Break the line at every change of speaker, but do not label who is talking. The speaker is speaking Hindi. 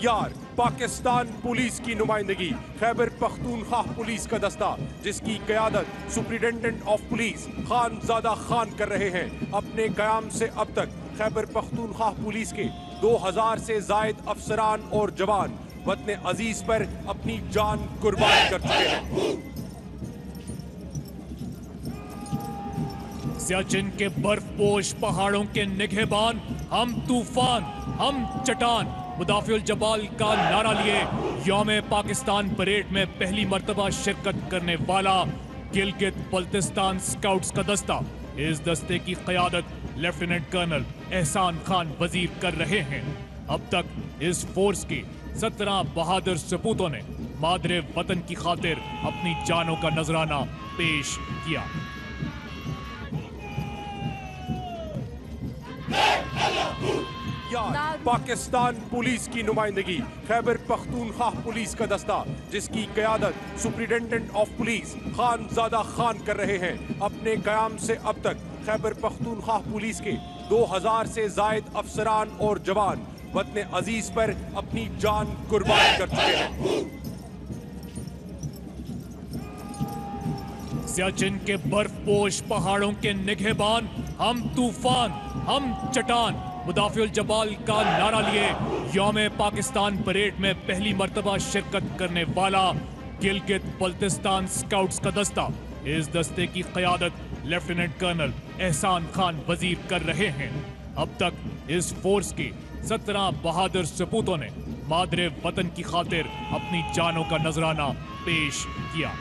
यार पाकिस्तान पुलिस की नुमाइंदगी खैबर पख्तूनख्वा पुलिस का दस्ता जिसकी क़यादत superintendent of police Khanzada Khan कर रहे हैं। अपने क़याम से अब तक खैबर पख्तूनख्वा पुलिस के 2000 से जायद अफसरान और जवान वतन अजीज पर अपनी जान कुर्बान कर चुके हैं।
सियाचिन के बर्फपोश पहाड़ों के निगहबान, हम तूफान, हम चट्टान, मुदाफिउल जबाल का नारा लिए यौम पाकिस्तान परेड में पहली मर्तबा शिरकत करने वाला गिलगित बल्तिस्तान स्काउट्स का दस्ता। इस दस्ते की क़यादत लेफ्टिनेंट कर्नल एहसान खान वजीर कर रहे हैं। अब तक इस फोर्स की 17 बहादुर सपूतों ने मादरे वतन की खातिर अपनी जानों का नजराना पेश किया।
यार पाकिस्तान पुलिस की नुमाइंदगी खैबर पख्तूनख्वा पुलिस का दस्ता जिसकी क़यादत superintendent of police Khanzada Khan कर रहे हैं। अपने क़याम से अब तक खैबर पख्तूनख्वा पुलिस के 2000 से जायद अफसरान और जवान वतन अजीज पर अपनी जान कुर्बान कर चुके हैं।
सियाचिन के बर्फपोश पहाड़ों के निगहबान, हम तूफान, हम चट्टान, मुदाफिउल जबाल का नारा लिए यौम पाकिस्तान परेड में पहली मर्तबा शिरकत करने वाला गिलगित बल्तिस्तान स्काउट्स का दस्ता। इस दस्ते की क़यादत लेफ्टिनेंट कर्नल एहसान खान वजीर कर रहे हैं। अब तक इस फोर्स की 17 बहादुर सपूतों ने मादरे वतन की खातिर अपनी जानों का नजराना पेश किया।